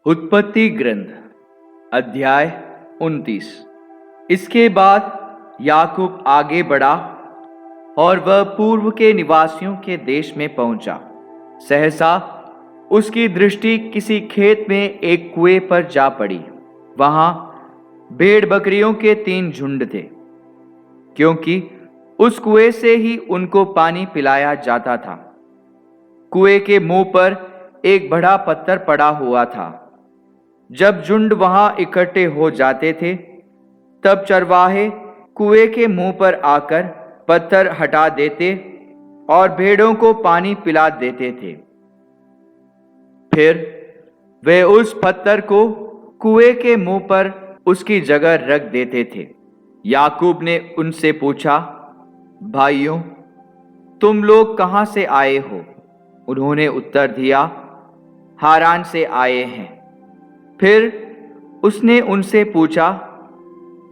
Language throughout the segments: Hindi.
उत्पत्ति ग्रंथ अध्याय 29। इसके बाद याकूब आगे बढ़ा और वह पूर्व के निवासियों के देश में पहुंचा। सहसा उसकी दृष्टि किसी खेत में एक कुएं पर जा पड़ी। वहां भेड़ बकरियों के 3 झुंड थे, क्योंकि उस कुएं से ही उनको पानी पिलाया जाता था। कुएं के मुंह पर एक बड़ा पत्थर पड़ा हुआ था। जब झुंड वहां इकट्ठे हो जाते थे, तब चरवाहे कुएं के मुंह पर आकर पत्थर हटा देते और भेड़ों को पानी पिला देते थे। फिर वे उस पत्थर को कुएं के मुंह पर उसकी जगह रख देते थे। याकूब ने उनसे पूछा, भाइयों, तुम लोग कहां से आए हो? उन्होंने उत्तर दिया, हारान से आए हैं। फिर उसने उनसे पूछा,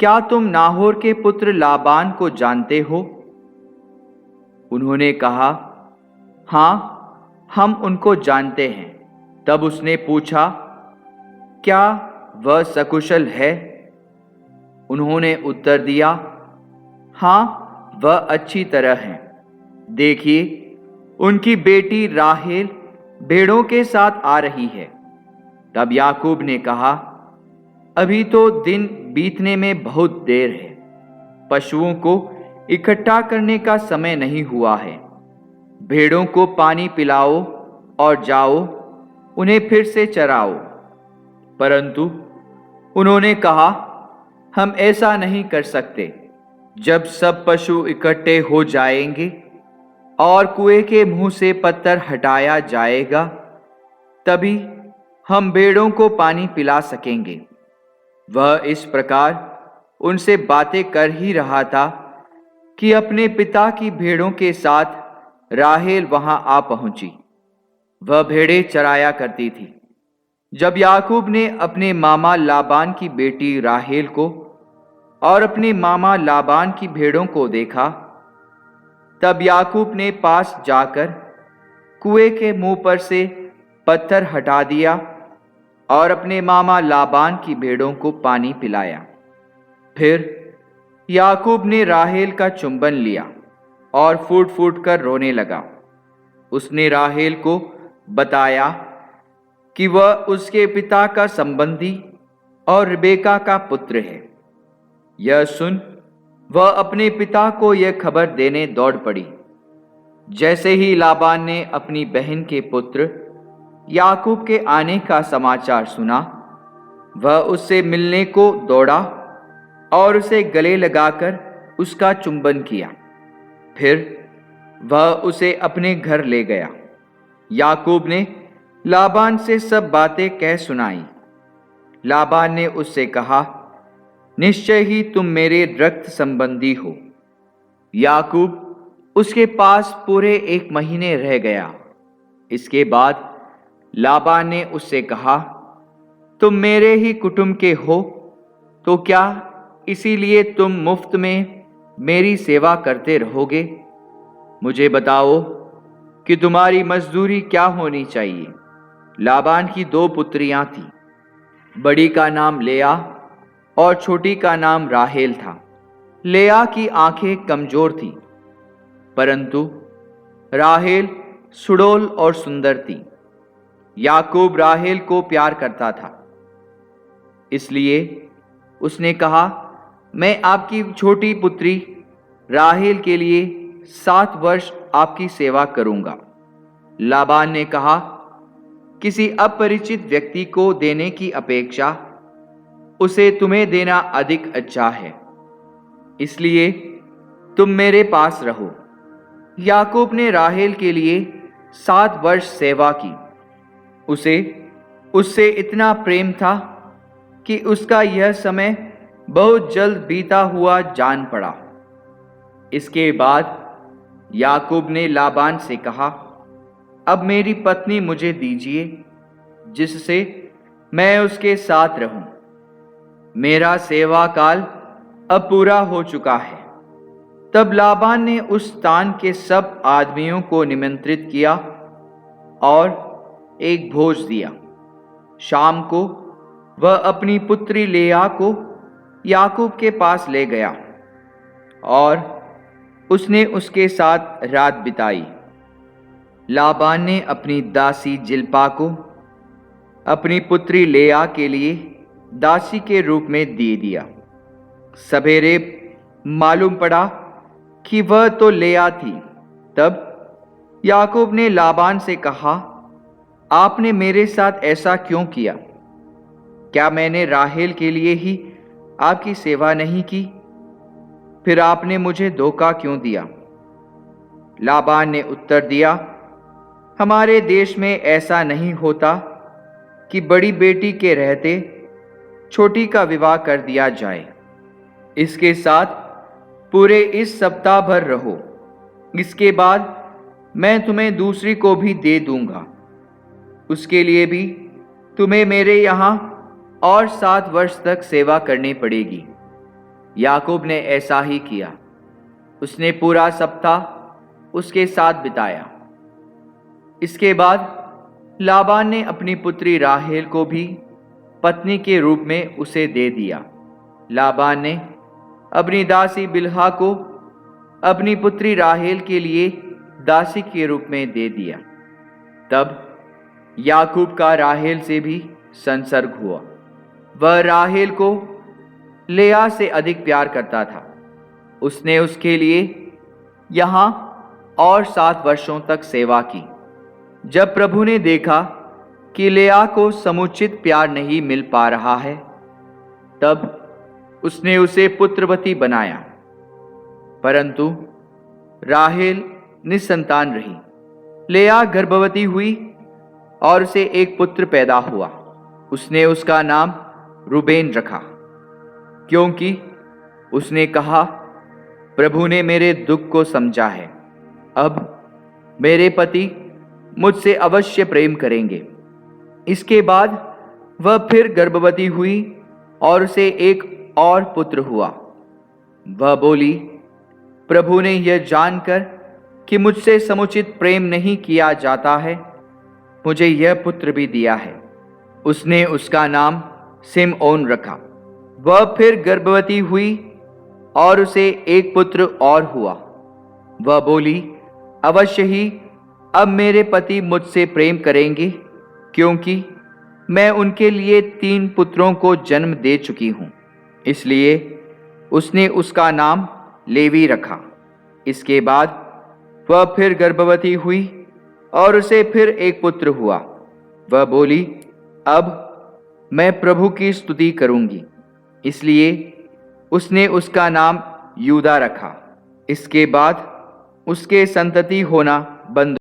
क्या तुम नाहोर के पुत्र लाबान को जानते हो? उन्होंने कहा, हाँ, हम उनको जानते हैं। तब उसने पूछा, क्या वह सकुशल है? उन्होंने उत्तर दिया, हाँ, वह अच्छी तरह है। देखिए, उनकी बेटी राहेल भेड़ों के साथ आ रही है। तब याकूब ने कहा, अभी तो दिन बीतने में बहुत देर है। पशुओं को इकट्ठा करने का समय नहीं हुआ है। भेड़ों को पानी पिलाओ और जाओ, उन्हें फिर से चराओ। परंतु उन्होंने कहा, हम ऐसा नहीं कर सकते। जब सब पशु इकट्ठे हो जाएंगे और कुएं के मुंह से पत्थर हटाया जाएगा, तभी हम भेड़ों को पानी पिला सकेंगे। वह इस प्रकार उनसे बातें कर ही रहा था कि अपने पिता की भेड़ों के साथ राहेल वहां आ पहुंची। वह भेड़ें चराया करती थी। जब याकूब ने अपने मामा लाबान की बेटी राहेल को और अपने मामा लाबान की भेड़ों को देखा, तब याकूब ने पास जाकर कुएं के मुंह पर से पत्थर हटा दिया और अपने मामा लाबान की भेड़ों को पानी पिलाया। फिर याकूब ने राहेल का चुंबन लिया और फूट फूट कर रोने लगा। उसने राहेल को बताया कि वह उसके पिता का संबंधी और रिबेका का पुत्र है। यह सुन वह अपने पिता को यह खबर देने दौड़ पड़ी। जैसे ही लाबान ने अपनी बहन के पुत्र याकूब के आने का समाचार सुना, वह उससे मिलने को दौड़ा और उसे गले लगाकर उसका चुंबन किया। फिर वह उसे अपने घर ले गया। याकूब ने लाबान से सब बातें कह सुनाई। लाबान ने उससे कहा, निश्चय ही तुम मेरे रक्त संबंधी हो। याकूब उसके पास पूरे 1 महीने रह गया। इसके बाद लाबान ने उससे कहा, तुम मेरे ही कुटुंब के हो, तो क्या इसीलिए तुम मुफ्त में मेरी सेवा करते रहोगे? मुझे बताओ कि तुम्हारी मजदूरी क्या होनी चाहिए। लाबान की 2 पुत्रियां थीं। बड़ी का नाम लेआ और छोटी का नाम राहेल था। लेआ की आंखें कमजोर थीं, परंतु राहेल सुडौल और सुंदर थी। याकूब राहेल को प्यार करता था, इसलिए उसने कहा, मैं आपकी छोटी पुत्री राहेल के लिए 7 वर्ष आपकी सेवा करूंगा। लाबान ने कहा, किसी अपरिचित व्यक्ति को देने की अपेक्षा उसे तुम्हें देना अधिक अच्छा है, इसलिए तुम मेरे पास रहो। याकूब ने राहेल के लिए 7 वर्ष सेवा की। उसे उससे इतना प्रेम था कि उसका यह समय बहुत जल्द बीता हुआ जान पड़ा। इसके बाद याकूब ने लाबान से कहा, अब मेरी पत्नी मुझे दीजिए, जिससे मैं उसके साथ रहूं। मेरा सेवा काल अब पूरा हो चुका है। तब लाबान ने उस स्थान के सब आदमियों को निमंत्रित किया और एक भोज दिया। शाम को वह अपनी पुत्री लेआ को याकूब के पास ले गया और उसने उसके साथ रात बिताई। लाबान ने अपनी दासी जिल्पा को अपनी पुत्री लेआ के लिए दासी के रूप में दे दिया। सवेरे मालूम पड़ा कि वह तो लेआ थी। तब याकूब ने लाबान से कहा, आपने मेरे साथ ऐसा क्यों किया? क्या मैंने राहेल के लिए ही आपकी सेवा नहीं की? फिर आपने मुझे धोखा क्यों दिया? लाबान ने उत्तर दिया, हमारे देश में ऐसा नहीं होता कि बड़ी बेटी के रहते छोटी का विवाह कर दिया जाए। इसके साथ पूरे इस सप्ताह भर रहो, इसके बाद मैं तुम्हें दूसरी को भी दे दूंगा। उसके लिए भी तुम्हें मेरे यहाँ और 7 वर्ष तक सेवा करनी पड़ेगी। याकूब ने ऐसा ही किया। उसने पूरा सप्ताह उसके साथ बिताया। इसके बाद लाबान ने अपनी पुत्री राहेल को भी पत्नी के रूप में उसे दे दिया। लाबान ने अपनी दासी बिल्हा को अपनी पुत्री राहेल के लिए दासी के रूप में दे दिया। तब याकूब का राहेल से भी संसर्ग हुआ। वह राहेल को लेआ से अधिक प्यार करता था। उसने उसके लिए यहाँ और 7 वर्षों तक सेवा की। जब प्रभु ने देखा कि लेआ को समुचित प्यार नहीं मिल पा रहा है, तब उसने उसे पुत्रवती बनाया। परंतु राहेल निसंतान रही। लेआ गर्भवती हुई और उसे एक पुत्र पैदा हुआ। उसने उसका नाम रूबेन रखा, क्योंकि उसने कहा, प्रभु ने मेरे दुख को समझा है। अब मेरे पति मुझसे अवश्य प्रेम करेंगे। इसके बाद वह फिर गर्भवती हुई और उसे एक और पुत्र हुआ। वह बोली, प्रभु ने यह जानकर कि मुझसे समुचित प्रेम नहीं किया जाता है, मुझे यह पुत्र भी दिया है। उसने उसका नाम सिमओन रखा। वह फिर गर्भवती हुई और उसे एक पुत्र और हुआ। वह बोली, अवश्य ही अब मेरे पति मुझसे प्रेम करेंगे, क्योंकि मैं उनके लिए 3 पुत्रों को जन्म दे चुकी हूं। इसलिए उसने उसका नाम लेवी रखा। इसके बाद वह फिर गर्भवती हुई और उसे फिर एक पुत्र हुआ। वह बोली, अब मैं प्रभु की स्तुति करूंगी। इसलिए उसने उसका नाम यूदा रखा। इसके बाद उसके संतति होना बंद